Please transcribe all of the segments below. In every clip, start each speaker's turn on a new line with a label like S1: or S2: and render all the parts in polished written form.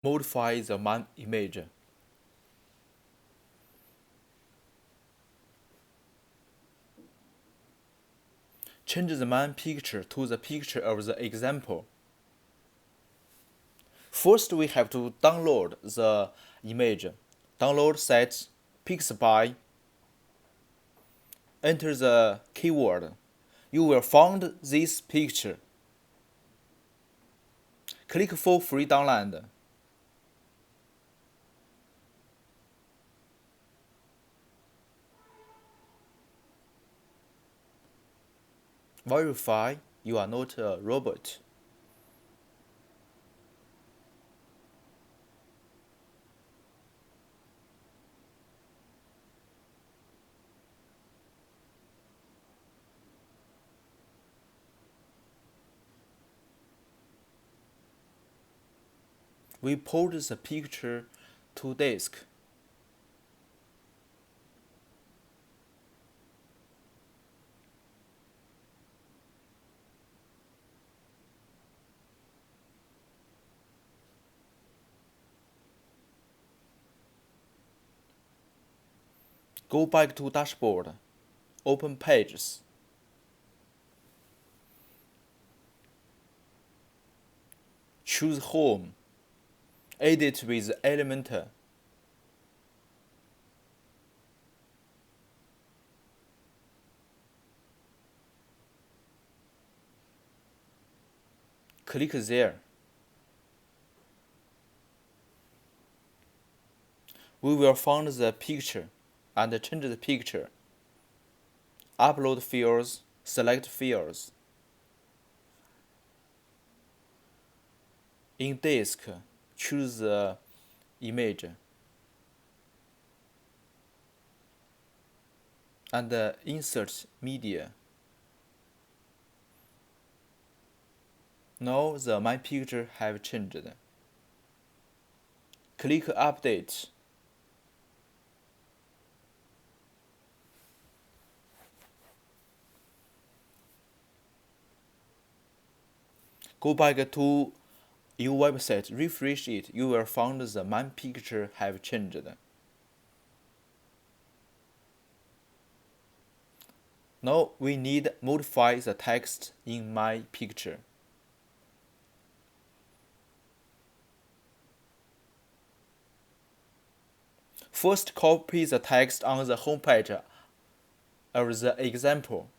S1: modify the main image. Change the main picture to the picture of the example. First, we have to download the image. Download set pixabay. Enter the keyword. You will find this picture. Click for free download. Verify you are not a robot. We port the picture to DESC. Go back to dashboard. Open pages. Choose home. Edit with elementor. Click there. We will find the picture and change the picture. Upload fields, select fields. In DESC, choose the image and insert media. Now the My Picture have changed. Click Update. Go back to your website, refresh it, you will find the My Picture have changed. Now we need modify the text in My Picture. First, copy the text on the home page of the example.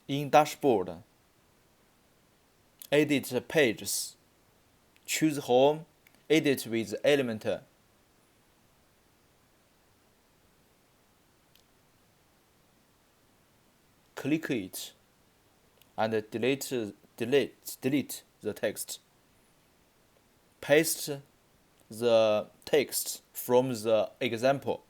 S1: In Dashboard, edit pages. Choose Home, edit with elementor. Click it and delete the text. Paste the text from the example.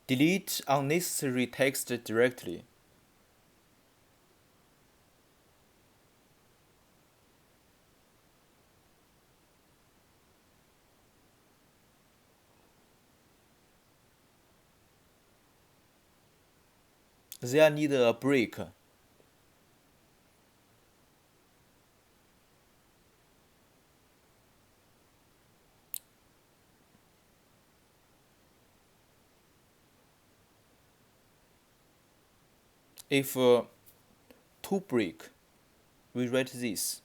S1: Delete unnecessary text directly. There need a break. If to break, we write this.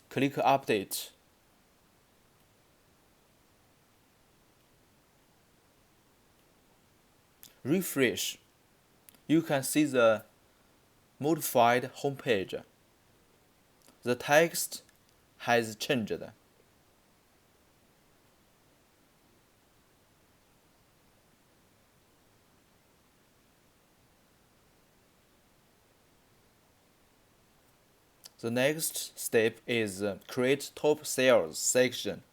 S1: Click Update. Refresh. You can see the modified homepage. The text has changed. The next step is create top sales section.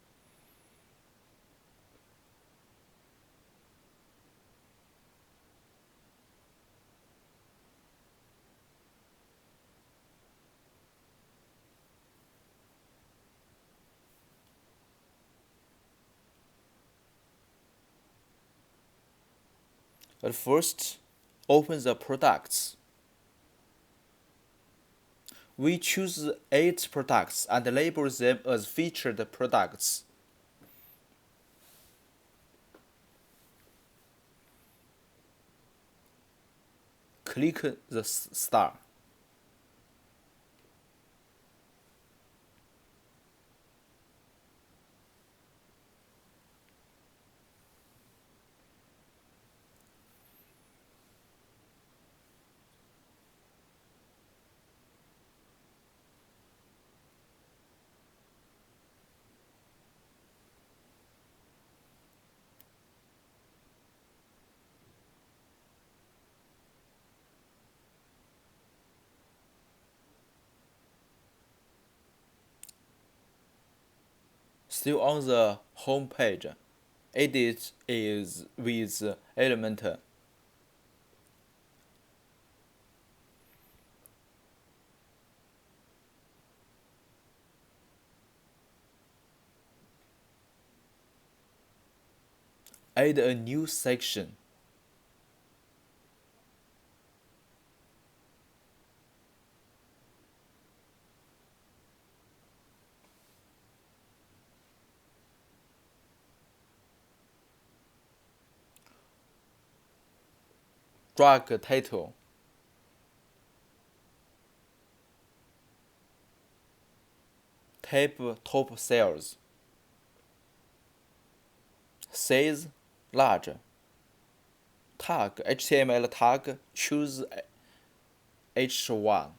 S1: But first, open the products. We choose 8 products and label them as featured products. Click the star. Still on the home page, edit is with elementor. Add a new section. Drag title. Type top sales. Size large. Tag HTML tag, choose H1.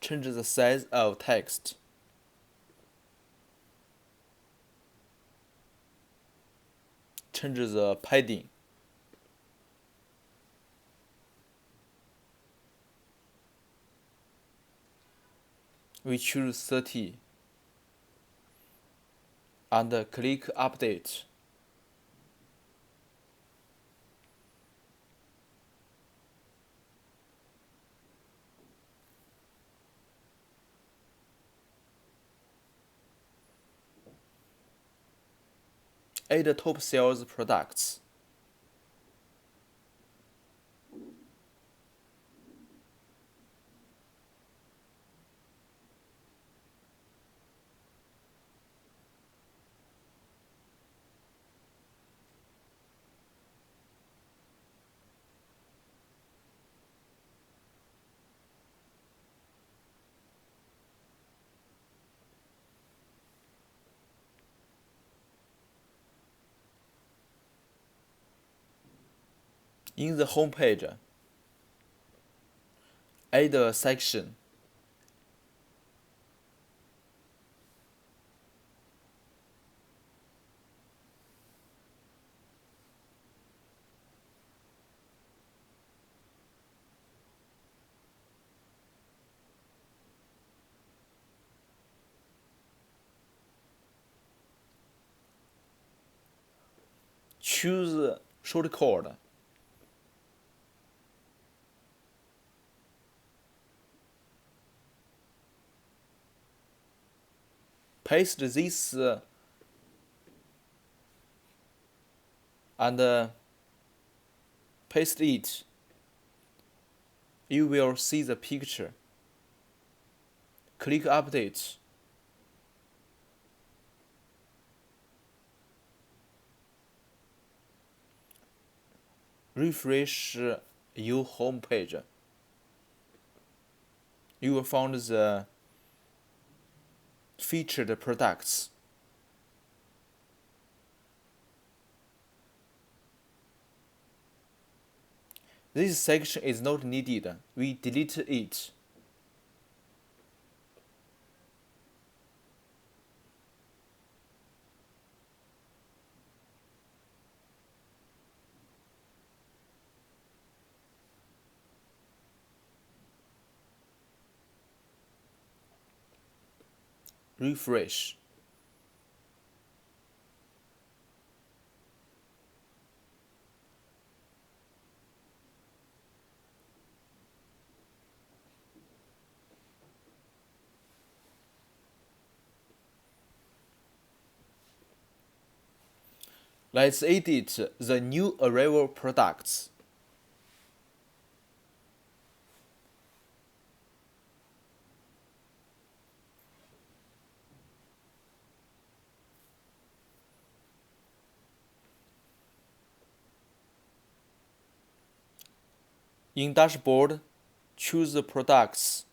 S1: Change the size of text. Change the padding. We choose 30 and click update. Add top sales products. In the home page, add a section. Choose shortcode. Paste this and paste it. You will see the picture. Click update. refresh your home page. You will find the featured products. This section is not needed. We delete it. Refresh. Let's edit the new arrival products. In Dashboard, choose the products,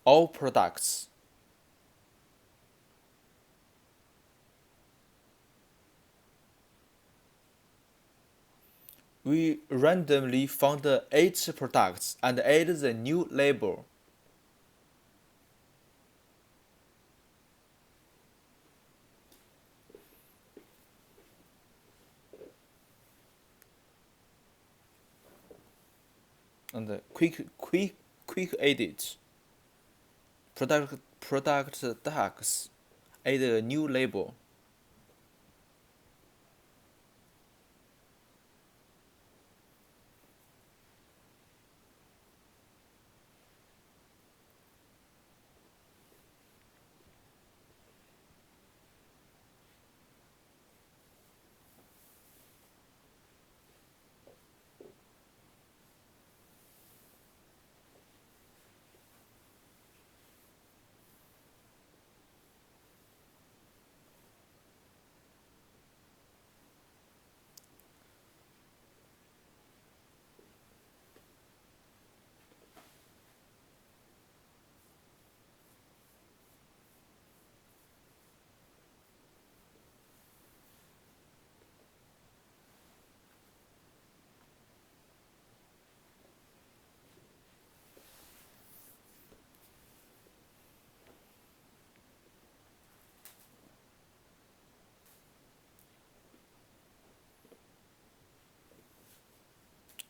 S1: all products. We randomly found 8 products and add the new label. And quick edit. Product DESC. Add a new label.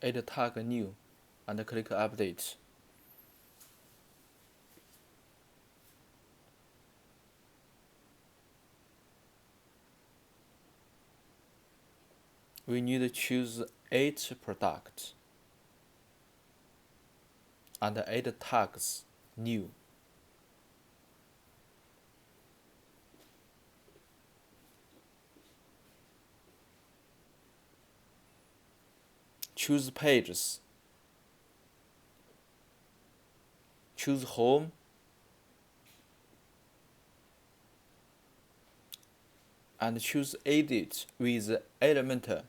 S1: Add tag new and click update. We need to choose 8 products and add tags new. Choose pages. Choose home. And choose edit with elementor.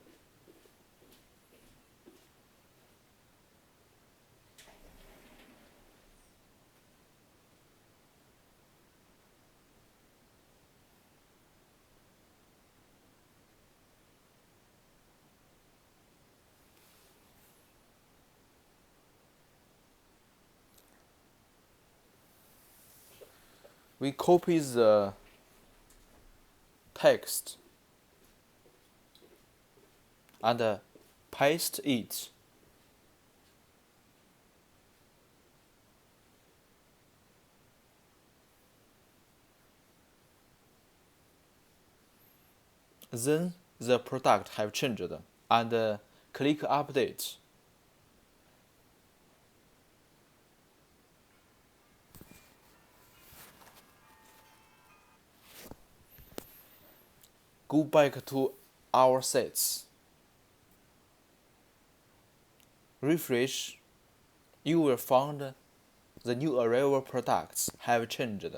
S1: We copy the text and paste it. Then the product have changed and click update. Go back to our sets. Refresh. You will find the new arrival products have changed.